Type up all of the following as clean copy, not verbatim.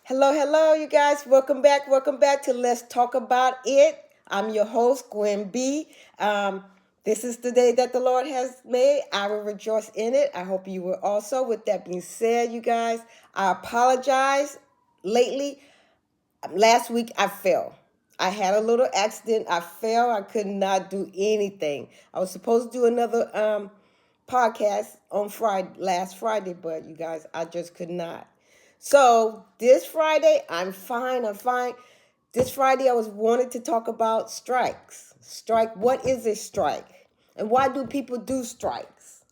Hello, hello, you guys. Welcome back. Welcome back to Let's Talk About It. I'm your host, Gwen B. This is the day that the Lord has made. I will rejoice in it. I hope you will also. With that being said, you guys, I apologize. Lately, last week I fell. I had a little accident. I fell. I could not do anything. I was supposed to do another podcast on last Friday, but you guys, I just could not. So this Friday, I'm fine. I'm fine. This Friday, I was wanted to talk about strikes. Strike. What is a strike, and why do people do strikes?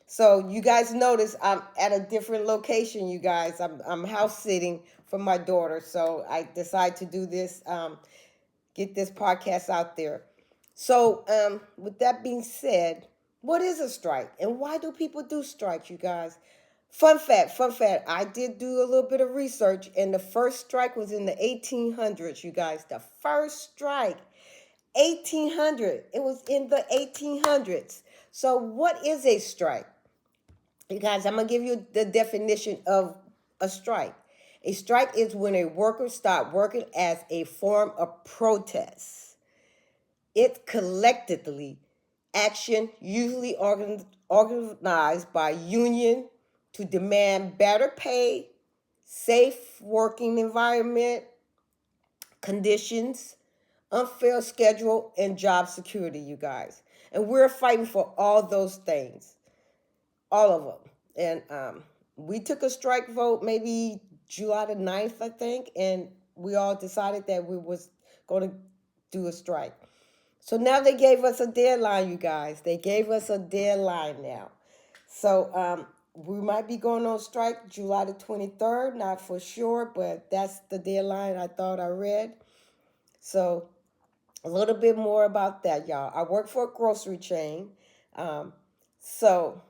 So you guys notice I'm at a different location. You guys, I'm house sitting for my daughter. So I decided to do this, get this podcast out there. So with that being said, what is a strike, and why do people do strikes? You guys, fun fact. I did do a little bit of research, and the first strike was in the 1800s. You guys, the first strike, 1800. It was in the 1800s. So what is a strike? You guys, I'm gonna give you the definition of a strike. A strike is when a worker stops working as a form of protest. It's collectively action, usually organized by union to demand better pay, safe working environment, conditions, unfair schedule, and job security, you guys. And we're fighting for all those things, all of them. And we took a strike vote maybe July the 9th, I think, and we all decided that we was going to do a strike. So now they gave us a deadline, you guys. They gave us a deadline now. So we might be going on strike July the 23rd, not for sure, but that's the deadline I thought I read. So a little bit more about that, y'all. I work for a grocery chain. So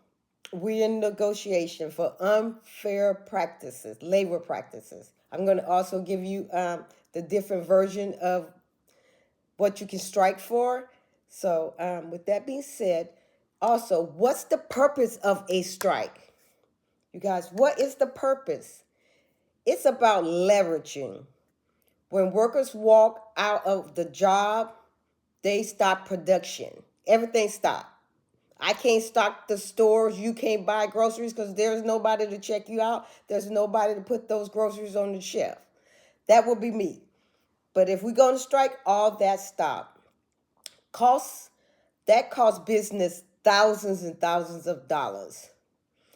we're in negotiation for unfair practices, labor practices. I'm going to also give you the different version of what you can strike for. So, with that being said, also, what's the purpose of a strike? You guys, what is the purpose? It's about leveraging. When workers walk out of the job, they stop production. Everything stopped. I can't stock the stores. You can't buy groceries because there's nobody to check you out. There's nobody to put those groceries on the shelf. That would be me. But if we go on strike, all that stop. Costs that cost business thousands and thousands of dollars,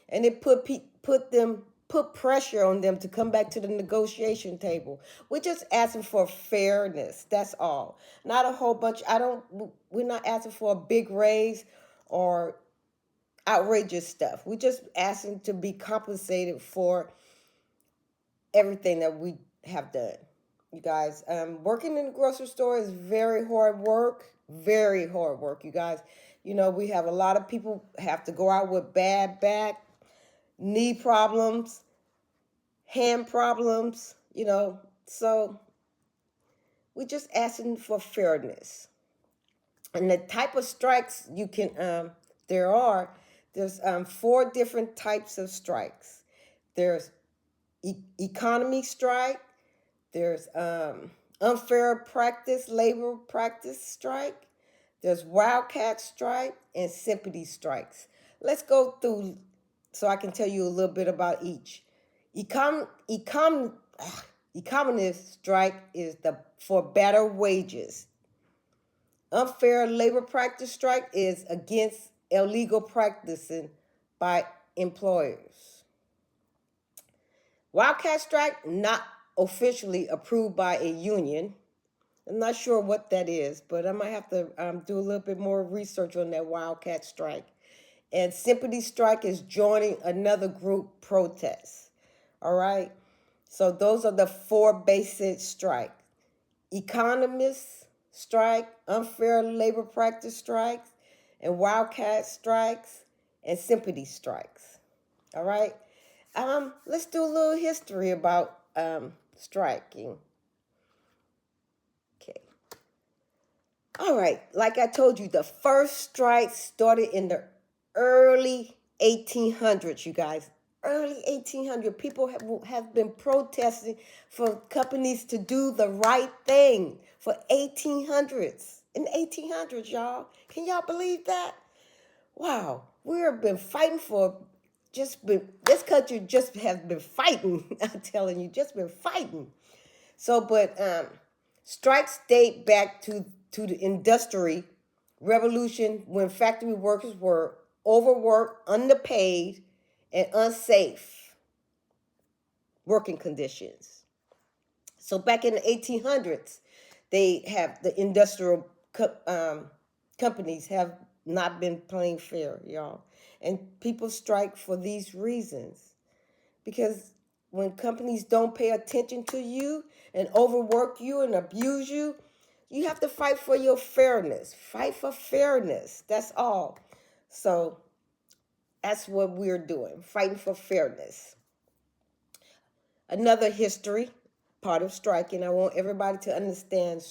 and it put pressure on them to come back to the negotiation table. We're just asking for fairness. That's all. Not a whole bunch. We're not asking for a big raise or outrageous stuff. We're just asking to be compensated for everything that we have done. You guys, working in the grocery store is very hard work. Very hard work, you guys. You know, we have a lot of people have to go out with bad back, knee problems, hand problems, so we're just asking for fairness. And the type of strikes you can there's four different types of strikes. There's economy strike, there's unfair practice, labor practice strike, there's wildcat strike, and sympathy strikes. Let's go through so I can tell you a little bit about each. Economist strike is for better wages. Unfair labor practice strike is against illegal practicing by employers. Wildcat strike, not officially approved by a union. I'm not sure what that is, but I might have to do a little bit more research on that wildcat strike. And sympathy strike is joining another group protest. All right. So those are the four basic strikes: economist strike, unfair labor practice strikes, and wildcat strikes, and sympathy strikes. All right. Let's do a little history about striking. Okay. All right. Like I told you, the first strike started in the early 1800s, you guys. early 1800s, people have been protesting for companies to do the right thing for 1800s. In 1800s, y'all. Can y'all believe that? Wow, we have been fighting for this country just has been fighting. I'm telling you, just been fighting. So, but strikes date back to the industrial revolution when factory workers were overworked, underpaid, and unsafe working conditions. So back in the 1800s, they have the industrial companies have not been playing fair, y'all. And people strike for these reasons. Because when companies don't pay attention to you and overwork you and abuse you, you have to fight for your fairness. Fight for fairness. That's all. So that's what we're doing, fighting for fairness. Another history, part of striking. I want everybody to understand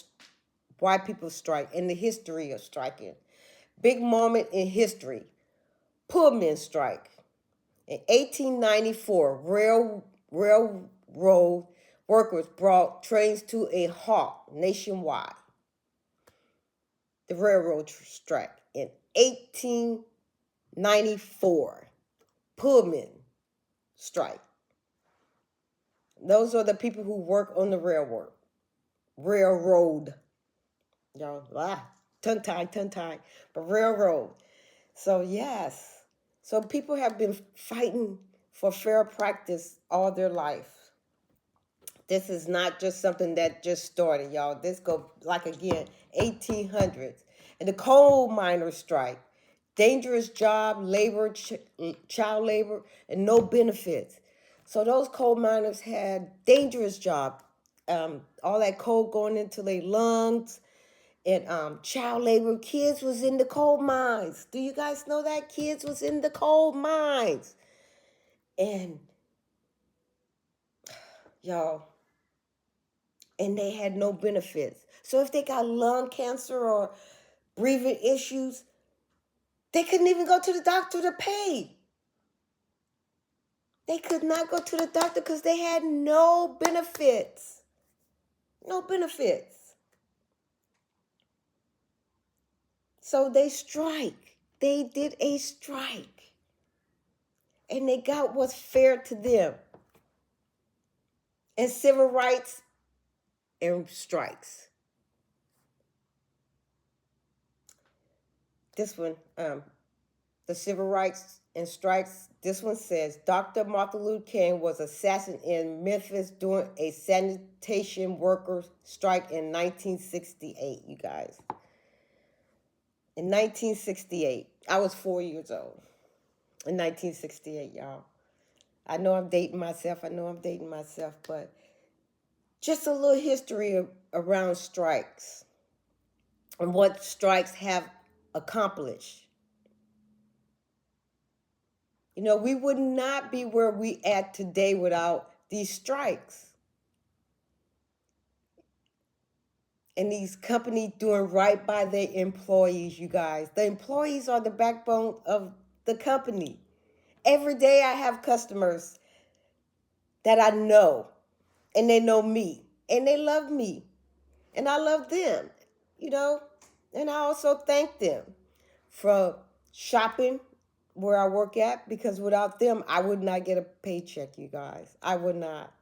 why people strike and the history of striking. Big moment in history, Pullman strike. In 1894, railroad workers brought trains to a halt nationwide. The railroad strike in 1894, Pullman strike. Those are the people who work on the railroad. Y'all, tongue-tied, but railroad. So yes, so people have been fighting for fair practice all their life. This is not just something that just started, y'all. This go like again, 1800s. And the coal miners strike. Dangerous job, labor, child labor, and no benefits. So those coal miners had dangerous job. All that coal going into their lungs, and child labor. Kids was in the coal mines. Do you guys know that? Kids was in the coal mines. And y'all, and they had no benefits. So if they got lung cancer or breathing issues, they couldn't even go to the doctor to pay. They could not go to the doctor because they had no benefits. No benefits. So they strike. They did a strike. And they got what's fair to them. And civil rights and strikes. This one, the civil rights and strikes, this one says, Dr. Martin Luther King was assassinated in Memphis during a sanitation workers strike in 1968, you guys. In 1968, I was 4 years old. In 1968, y'all. I know I'm dating myself, but just a little history around strikes and what strikes have accomplished. You know, we would not be where we at today without these strikes. And these companies doing right by their employees, you guys. The employees are the backbone of the company. Every day I have customers that I know, and they know me, and they love me, and I love them, you know. And I also thank them for shopping where I work at, because without them, I would not get a paycheck, you guys. I would not.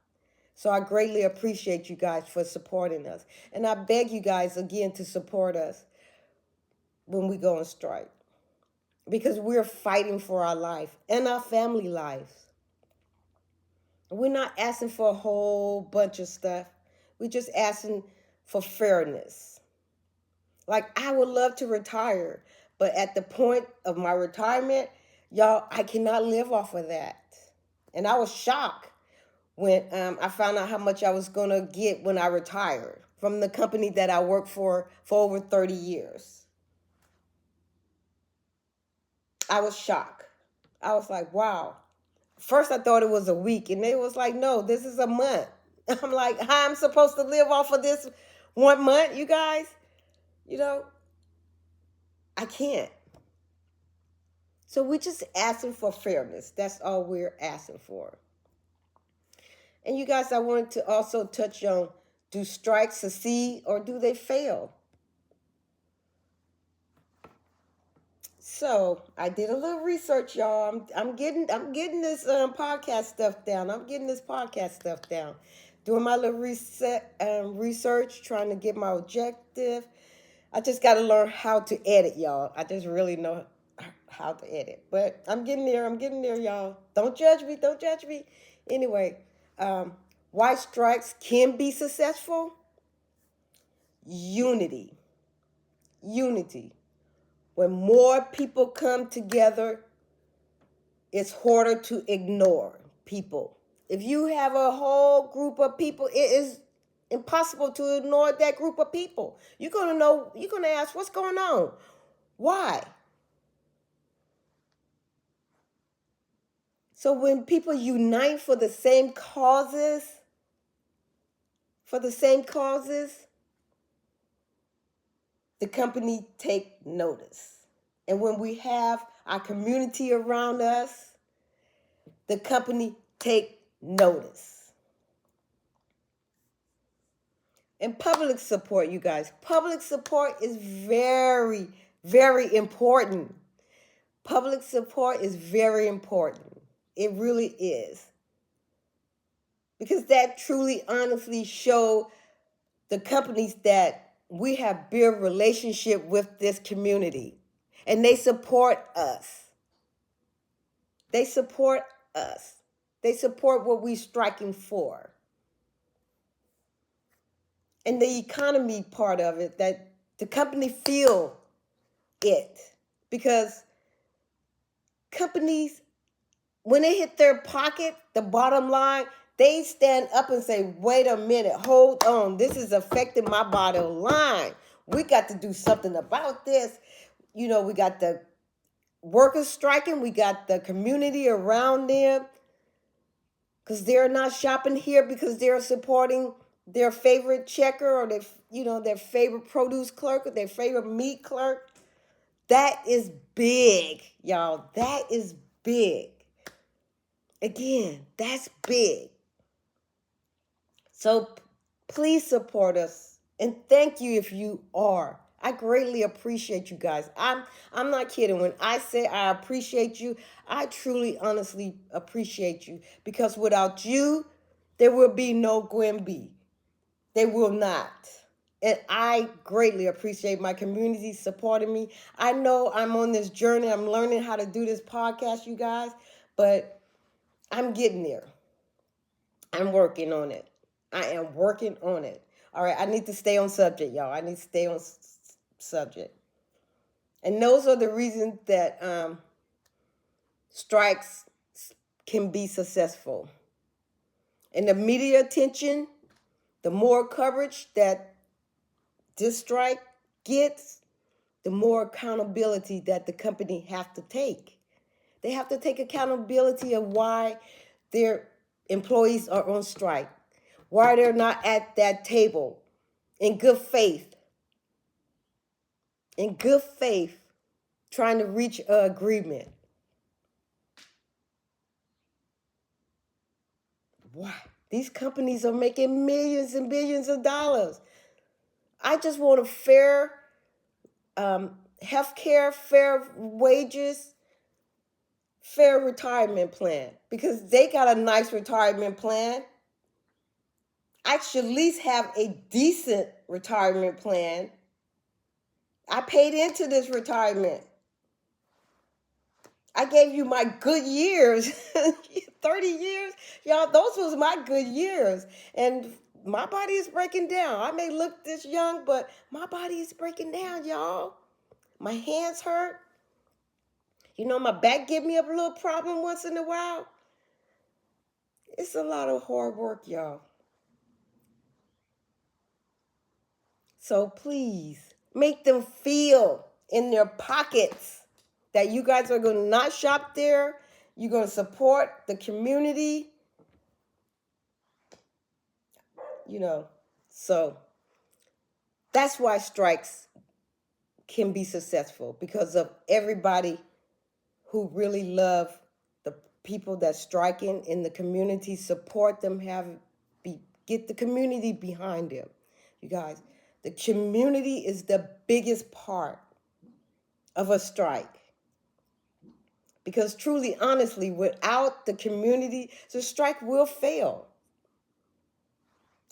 So I greatly appreciate you guys for supporting us. And I beg you guys again to support us when we go on strike, because we're fighting for our life and our family lives. We're not asking for a whole bunch of stuff. We're just asking for fairness. Like, I would love to retire, but at the point of my retirement, y'all, I cannot live off of that. And I was shocked when I found out how much I was going to get when I retired from the company that I worked for over 30 years. I was shocked. I was like, wow. First, I thought it was a week, and they was like, no, this is a month. I'm like, how I'm supposed to live off of this 1 month, you guys? You know, I can't. So we're just asking for fairness. That's all we're asking for. And you guys, I wanted to also touch on, do strikes succeed or do they fail? So I did a little research, y'all. I'm getting this podcast stuff down. Doing my little research, trying to get my objective. I just got to learn how to edit, y'all. I just really know how to edit, but I'm getting there. Y'all. Don't judge me. Anyway, why strikes can be successful? Unity. When more people come together, it's harder to ignore people. If you have a whole group of people, it is impossible to ignore that group of people. You're going to ask, what's going on? Why? So when people unite for the same causes, the company take notice. And when we have our community around us, the company take notice. And public support, you guys. Public support is very, very important. Public support is very important. It really is. Because that truly, honestly show the companies that we have built relationship with this community. And they support us. They support what we're striking for. And the economy part of it, that the company feel it. Because companies, when they hit their pocket, the bottom line, they stand up and say, wait a minute, hold on. This is affecting my bottom line. We got to do something about this. We got the workers striking. We got the community around them because they're not shopping here because they're supporting their favorite checker or their favorite produce clerk or their favorite meat clerk. That is big, y'all. That is big. Again, that's big. So please support us. And thank you if you are. I greatly appreciate you guys. I'm not kidding. When I say I appreciate you, I truly, honestly appreciate you. Because without you, there will be no Gwen B. They will not. And I greatly appreciate my community supporting me. I know I'm on this journey. I'm learning how to do this podcast, you guys. But I'm getting there. I'm working on it. I am working on it. All right, I need to stay on subject, y'all. I need to stay on subject. And those are the reasons that strikes can be successful. And the media attention, the more coverage that this strike gets, the more accountability that the company have to take. They have to take accountability of why their employees are on strike, why they're not at that table in good faith, trying to reach an agreement. Why? These companies are making millions and billions of dollars. I just want a fair health care, fair wages, fair retirement plan, because they got a nice retirement plan. I should at least have a decent retirement plan. I paid into this retirement. I gave you my good years, 30 years. Y'all, those was my good years. And my body is breaking down. I may look this young, but my body is breaking down, y'all. My hands hurt. My back give me a little problem once in a while. It's a lot of hard work, y'all. So please, make them feel in their pockets that you guys are going to not shop there. You're going to support the community. So that's why strikes can be successful, because of everybody who really love the people that's striking in the community, support them, get the community behind them. You guys, the community is the biggest part of a strike. Because truly, honestly, without the community, the strike will fail.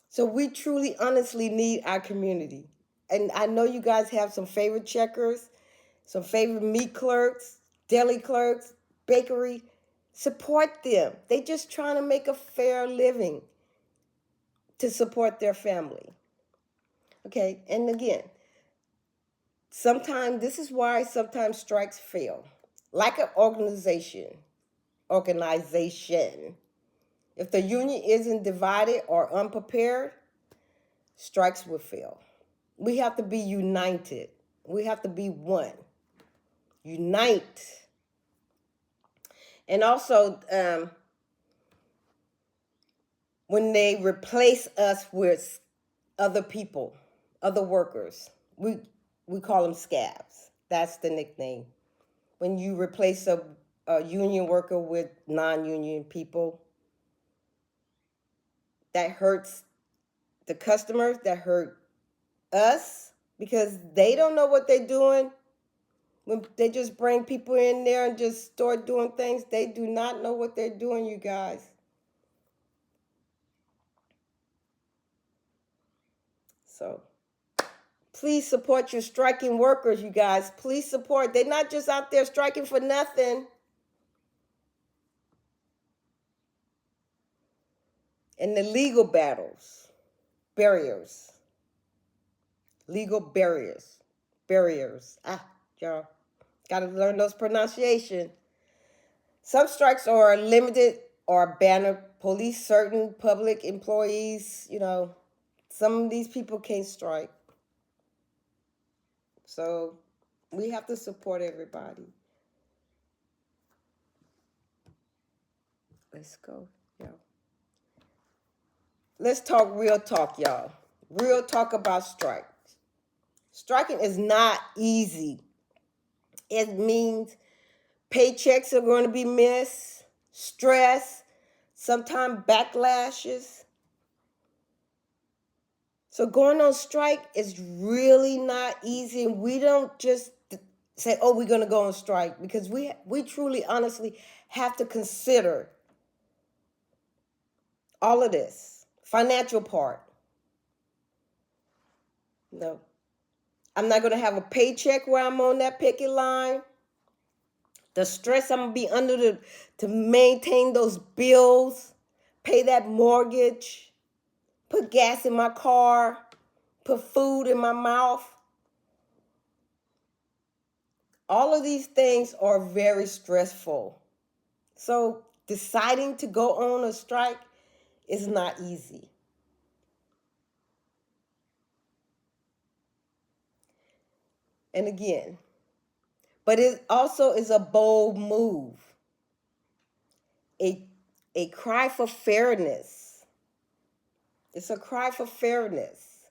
So we truly, honestly need our community. And I know you guys have some favorite checkers, some favorite meat clerks, deli clerks, bakery. Support them. They just trying to make a fair living to support their family. Okay, and again, this is why sometimes strikes fail. Like an organization. If the union isn't divided or unprepared, strikes will fail. We have to be united. We have to be one. Unite. And also, when they replace us with other people, other workers, we call them scabs. That's the nickname. When you replace a union worker with non-union people, that hurts the customers, that hurt us, because they don't know what they're doing. When they just bring people in there and just start doing things, they do not know what they're doing, you guys. So please support your striking workers, you guys. Please support. They're not just out there striking for nothing. And the legal barriers. Y'all got to learn those pronunciations. Some strikes are limited or ban police certain public employees. Some of these people can't strike. So we have to support everybody. Let's go, y'all. Let's talk real talk, y'all. Real talk about strikes. Striking is not easy. It means paychecks are going to be missed, stress, sometimes backlashes. So going on strike is really not easy. And we don't just say, oh, we're going to go on strike, because we truly, honestly have to consider all of this. Financial part. No. I'm not going to have a paycheck where I'm on that picket line. The stress I'm going to be under to maintain those bills, pay that mortgage, put gas in my car, put food in my mouth. All of these things are very stressful. So deciding to go on a strike is not easy. And again, but it also is a bold move. A cry for fairness. It's a cry for fairness.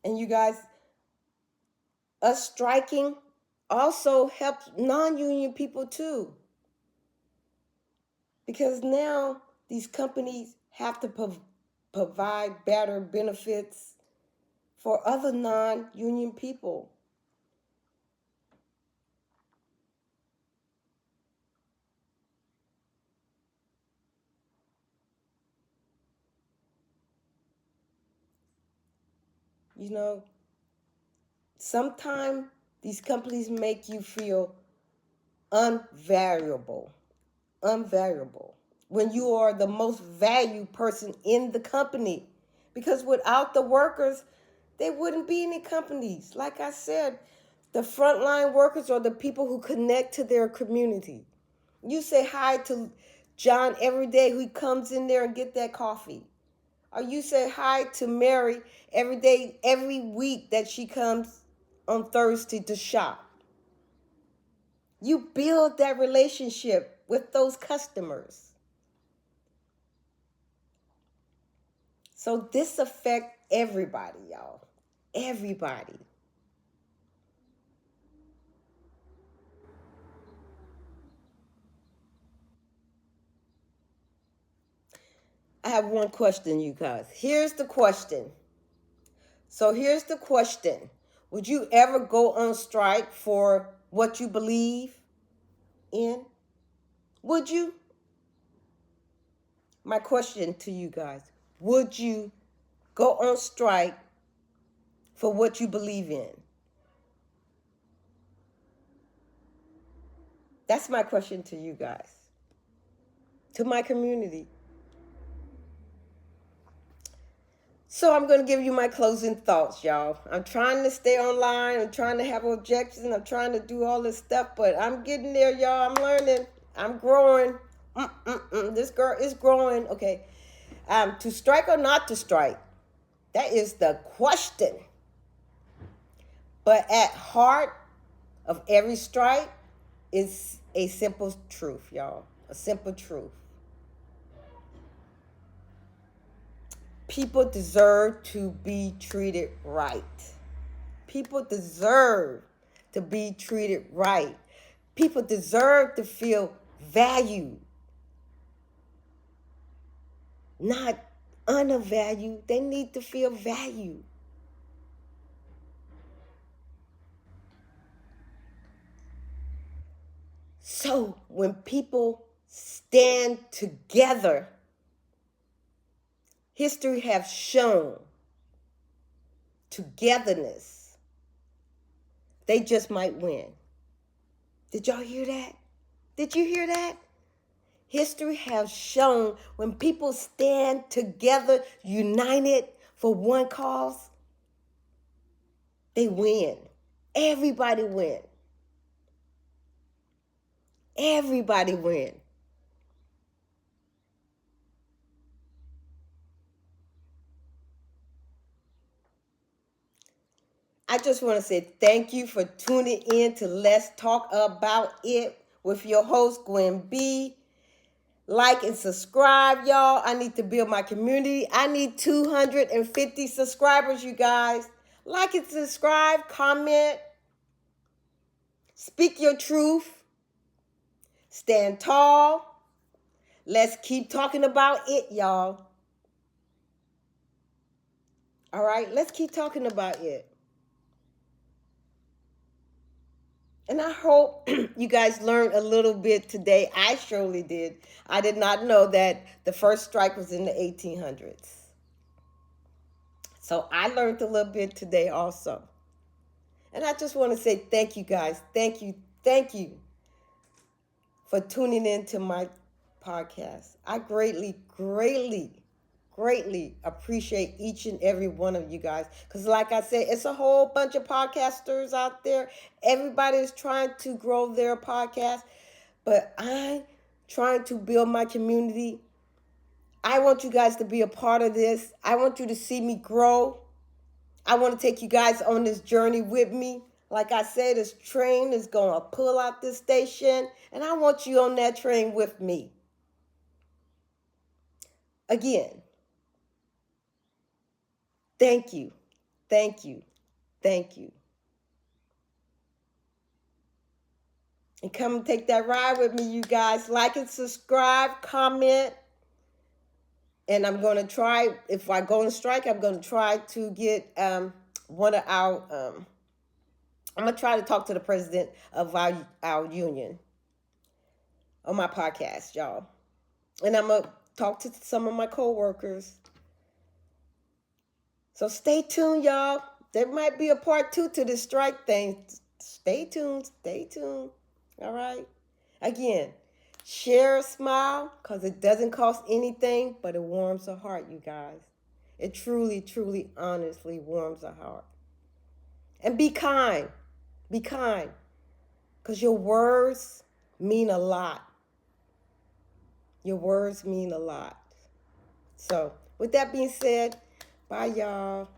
And you guys, us striking also helps non-union people too. Because now these companies have to provide better benefits for other non-union people. Sometimes these companies make you feel unvaluable when you are the most valued person in the company. Because without the workers, there wouldn't be any companies. Like I said, the frontline workers are the people who connect to their community. You say hi to John every day who comes in there and get that coffee. Or you say hi to Mary every day, every week that she comes on Thursday to shop. You build that relationship with those customers. So this affects everybody, y'all. Everybody. I have one question, you guys. Here's the question. So here's the question. Would you ever go on strike for what you believe in? Would you? My question to you guys. Would you go on strike for what you believe in? That's my question to you guys. To my community. So I'm going to give you my closing thoughts, y'all. I'm trying to stay online. I'm trying to have objectives. I'm trying to do all this stuff, but I'm getting there, y'all. I'm learning. I'm growing. This girl is growing. Okay. To strike or not to strike? That is the question. But at heart of every strike is a simple truth, y'all. A simple truth. People deserve to be treated right. People deserve to be treated right. People deserve to feel valued, not undervalued. They need to feel valued. So when people stand together, history has shown togetherness, they just might win. Did y'all hear that? Did you hear that? History has shown when people stand together, united for one cause, they win. Everybody win. Everybody win. I just want to say thank you for tuning in to Let's Talk About It with your host, Gwen B. Like and subscribe, y'all. I need to build my community. I need 250 subscribers, you guys. Like and subscribe, comment, speak your truth, stand tall. Let's keep talking about it, y'all. All right, let's keep talking about it. And I hope you guys learned a little bit today. I surely did. I did not know that the first strike was in the 1800s. So I learned a little bit today also. And I just want to say thank you guys. Thank you for tuning in to my podcast. I greatly appreciate each and every one of you guys. Because like I said, it's a whole bunch of podcasters out there. Everybody is trying to grow their podcast. But I'm trying to build my community. I want you guys to be a part of this. I want you to see me grow. I want to take you guys on this journey with me. Like I said, this train is going to pull out this station. And I want you on that train with me. Again, thank you. And come and take that ride with me, you guys. Like and subscribe, comment. And I'm going to try, if I go on strike, I'm going to try to get one of our, I'm going to try to talk to the president of our union on my podcast, y'all. And I'm going to talk to some of my coworkers. So stay tuned, y'all. There might be a part 2 to this strike thing. Stay tuned. All right. Again, share a smile because it doesn't cost anything, but it warms the heart, you guys. It truly, honestly warms the heart. And be kind. Be kind. Because your words mean a lot. Your words mean a lot. So, with that being said, bye, y'all.